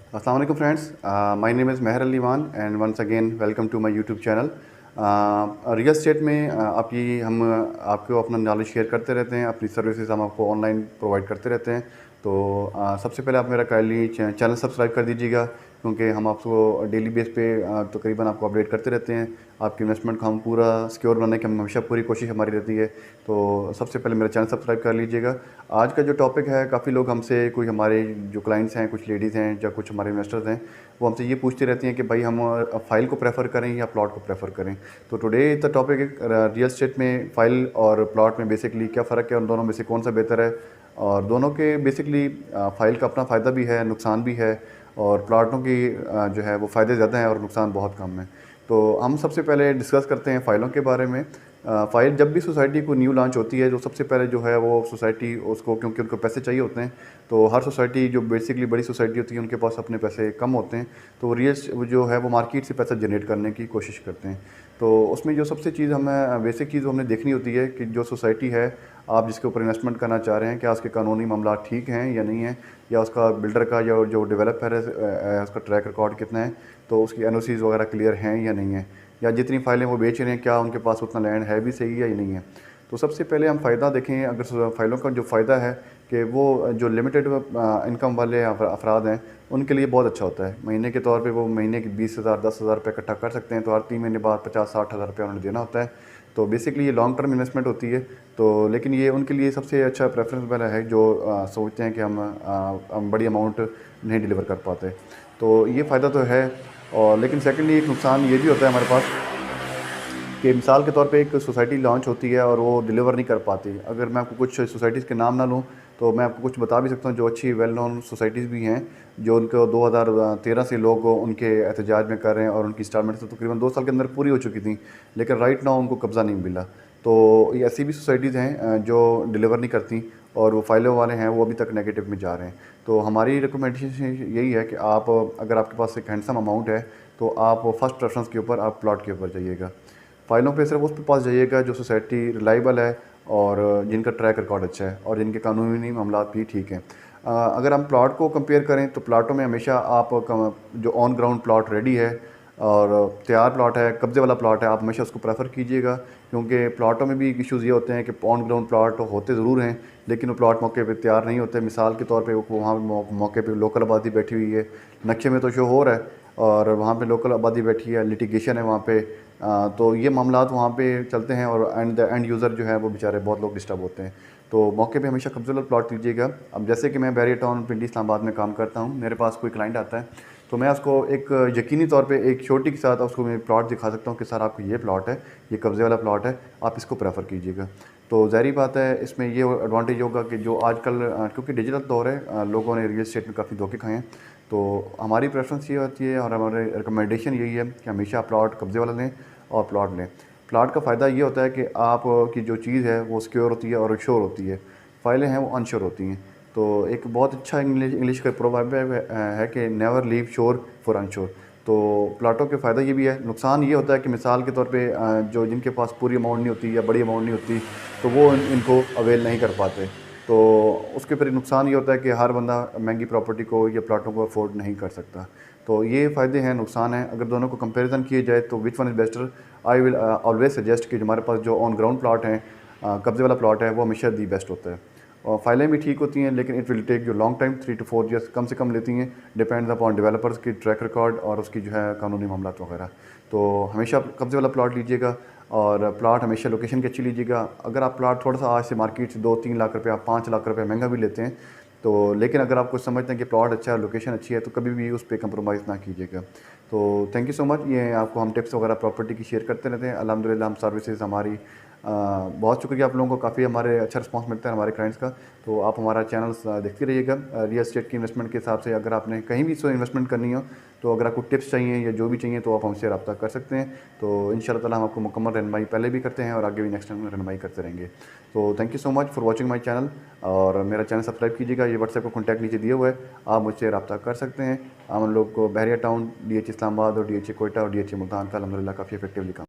अस्सलाम वालेकुम friends, my name is Mehar Ali वान and once again welcome to my YouTube channel. Real estate में हम आपको अपना नॉलेज शेयर करते रहते हैं, अपनी सर्विसेज हम आपको ऑनलाइन प्रोवाइड करते रहते हैं। तो सबसे पहले आप मेरा काइंडली चैनल सब्सक्राइब कर दीजिएगा, क्योंकि हम आपको डेली बेस पे तकरीबन आपको अपडेट करते रहते हैं। आपकी इन्वेस्टमेंट को हम पूरा सिक्योर बनाने की हम हमेशा पूरी कोशिश हमारी रहती है। तो सबसे पहले मेरा चैनल सब्सक्राइब कर लीजिएगा। आज का जो टॉपिक है, काफ़ी लोग हमसे, कोई हमारे जो क्लाइंट्स हैं, कुछ लेडीज़ हैं या कुछ हमारे इन्वेस्टर्स हैं, वो हमसे ये पूछती रहती हैं कि भाई हम फ़ाइल को प्रेफर करें या प्लॉट को प्रेफर करें। तो टुडे द टॉपिक है रियल एस्टेट में फ़ाइल और प्लॉट में बेसिकली क्या फ़र्क है, उन दोनों में से कौन सा बेहतर है। और दोनों के बेसिकली फ़ाइल का अपना फ़ायदा भी है, नुकसान भी है, और प्लॉटों की जो है वो फ़ायदे ज़्यादा हैं और नुकसान बहुत कम है। तो हम सबसे पहले डिस्कस करते हैं फ़ाइलों के बारे में। फ़ाइल जब भी सोसाइटी को न्यू लॉन्च होती है, जो सबसे पहले जो है वो सोसाइटी उसको, क्योंकि उनको पैसे चाहिए होते हैं, तो हर सोसाइटी जो बेसिकली बड़ी सोसाइटी होती है उनके पास अपने पैसे कम होते हैं, तो वो जो है वो मार्केट से पैसा जनरेट करने की कोशिश करते हैं। तो उसमें जो सबसे चीज़ हमें बेसिक चीज़ हमने देखनी होती है कि जो सोसाइटी है, आप जिसके ऊपर इन्वेस्टमेंट करना चाह रहे हैं, क्या उसके कानूनी मामला ठीक हैं या नहीं है, या उसका बिल्डर का या जो डेवलपर है उसका ट्रैक रिकॉर्ड कितना है, तो उसकी एनओसीज़ वगैरह क्लियर हैं या नहीं है, या जितनी फ़ाइलें वो बेच रहे हैं क्या उनके पास उतना लैंड है भी सही है या नहीं है। तो सबसे पहले हम फ़ायदा देखें। अगर फ़ाइलों का जो फ़ायदा है कि वो जो लिमिटेड इनकम वाले अफराद हैं, उनके लिए बहुत अच्छा होता है। महीने के तौर पे वो महीने की 20,000 10,000 रुपये इकट्ठा कर सकते हैं, तो हर 3 महीने बाद 50-60 हज़ार रुपये उन्हें देना होता है। तो बेसिकली ये लॉन्ग टर्म इन्वेस्टमेंट होती है। तो लेकिन ये उनके लिए सबसे अच्छा प्रेफरेंसबल है जो सोचते हैं कि हम बड़ी अमाउंट नहीं डिलीवर कर पाते। तो ये फ़ायदा तो है। और लेकिन सेकेंडली एक नुकसान ये भी होता है हमारे पास कि मिसाल के तौर पे एक सोसाइटी लॉन्च होती है और वो डिलीवर नहीं कर पाती। अगर मैं आपको कुछ सोसाइटीज़ के नाम ना लूँ, तो मैं आपको कुछ बता भी सकता हूँ जो अच्छी वेल नोन सोसाइटीज़ भी हैं, जो उनको 2013 से लोग उनके एहतजाज में कर रहे हैं, और उनकी इंस्टॉलमेंट तो तकरीबन 2 साल के अंदर पूरी हो चुकी थी, लेकिन राइट नाउ उनको कब्ज़ा नहीं मिला। तो ये ऐसी भी सोसाइटीज़ हैं जो डिलीवर नहीं करती, और वो फाइलों वाले हैं वो अभी तक नेगेटिव में जा रहे हैं। तो हमारी रिकमेंडेशन यही है कि आप, अगर आपके पास एक हैंडसम अमाउंट है, तो आप फर्स्ट प्रेफरेंस के ऊपर आप प्लॉट के ऊपर जाइएगा। फ़ाइलों पे सिर्फ उस पे पास जाइएगा जो सोसाइटी रिलायबल है, और जिनका ट्रैक रिकॉर्ड अच्छा है, और जिनके कानूनी मामला भी ठीक हैं। अगर हम प्लॉट को कंपेयर करें, तो प्लॉटों में हमेशा जो ऑन ग्राउंड प्लॉट रेडी है और तैयार प्लॉट है, कब्ज़े वाला प्लॉट है, आप हमेशा उसको प्रेफर कीजिएगा। क्योंकि प्लॉटों में भी इश्यूज़ ये होते हैं कि ऑन ग्राउंड प्लॉट होते ज़रूर हैं, लेकिन वो प्लॉट मौके पे तैयार नहीं होते। मिसाल के तौर पे वहाँ मौके पे लोकल आबादी बैठी हुई है, नक्शे में तो शो हो रहा है, और वहाँ पे लोकल आबादी बैठी है, लिटिगेशन है वहाँ पे। तो ये मामलात वहाँ पे चलते हैं, और एंड यूज़र जो है वो बेचारे बहुत लोग डिस्टर्ब होते हैं। तो मौके पे हमेशा कब्ज़े वाला प्लॉट लीजिएगा। अब जैसे कि मैं बैरियर टाउन पिंडी इस्लामाबाद में काम करता हूँ, मेरे पास कोई क्लाइंट आता है, तो मैं उसको एक यकीनी तौर पे एक श्योरिटी के साथ उसको मैं प्लॉट दिखा सकता हूँ कि सर आपको ये प्लॉट है, ये कब्ज़े वाला प्लॉट है, आप इसको प्रेफर कीजिएगा। तो ज़ाहिर बात है, इसमें ये एडवांटेज होगा कि जो आजकल क्योंकि डिजिटल दौर है, लोगों ने रियल एस्टेट में काफ़ी धोखे खाए हैं। तो हमारी प्रेफरेंस ये होती है और हमारी रिकमेंडेशन यही है कि हमेशा प्लॉट कब्ज़े वाला लें और प्लॉट लें। प्लॉट का फ़ायदा ये होता है कि आप की जो चीज़ है वो सिक्योर होती है और श्योर होती है, फ़ाइलें हैं वो अनश्योर होती हैं। तो एक बहुत अच्छा इंग्लिश का प्रोवर्ब है कि never leave sure for unsure. तो प्लॉटों के फ़ायदा ये भी है। नुकसान ये होता है कि मिसाल के तौर पे जो जिनके पास पूरी अमाउंट नहीं होती या बड़ी अमाउंट नहीं होती, तो वो इनको अवेल नहीं कर पाते। तो उसके फिर नुकसान ये होता है कि हर बंदा महंगी प्रॉपर्टी को या प्लॉटों को अफोर्ड नहीं कर सकता। तो ये फ़ायदे हैं, नुकसान हैं। अगर दोनों को कंपैरिजन किए जाए तो which one is bester, I will always suggest कि हमारे पास जो ऑन ग्राउंड प्लॉट हैं, कब्ज़े वाला प्लॉट है, वो हमेशा दी बेस्ट होता है। और फाइलें भी ठीक होती हैं, लेकिन it will take you long time, 3 to 4 years कम से कम लेती हैं, डिपेंड्स अपॉन डेवलपर्स की ट्रैक रिकॉर्ड और उसकी जो है कानूनी मामलात वगैरह। तो हमेशा कब्ज़े वाला प्लॉट लीजिएगा, और प्लॉट हमेशा लोकेशन की अच्छी लीजिएगा। अगर आप प्लॉट थोड़ा सा आज से मार्केट से 2-3 लाख रुपये, आप 5 लाख रुपये महंगा भी लेते हैं, तो लेकिन अगर आप कुछ समझते हैं कि प्लॉट अच्छा है, लोकेशन अच्छी है, तो कभी भी उस पर कंप्रोमाइज़ ना कीजिएगा। तो थैंक यू सो मच। ये आपको हम टिप्स वगैरह प्रॉपर्टी की शेयर करते रहते हैं। अल्हम्दुलिल्लाह हम सर्विसेज हमारी बहुत शुक्रिया आप लोगों को, काफ़ी हमारे अच्छा रिस्पांस मिलता है हमारे क्लाइंट्स का। तो आप हमारा चैनल्स देखते रहिएगा। रियल एस्टेट की इन्वेस्टमेंट के हिसाब से अगर आपने कहीं भी सो इन्वेस्टमेंट करनी हो, तो अगर आपको टिप्स चाहिए या जो भी चाहिए, तो आप हमसे रब्ता कर सकते हैं। तो इंशाल्लाह ताला हम आपको मुकम्मल रहनुमाई पहले भी करते हैं और आगे भी नेक्स्ट टाइम रहनुमाई करते रहेंगे। तो thank you so much for watching my channel, और मेरा चैनल सब्सक्राइब कीजिएगा। ये व्हाट्सएप का कॉन्टैक्ट नीचे दिए हुआ है, आप मुझसे रब्ता कर सकते हैं। हम लोग को बहरिया टाउन, DH इस्लामाबाद और DH कोयटा और DH मुल्तान का अल्हम्दुलिल्लाह काफ़ी इफेक्टिवली काम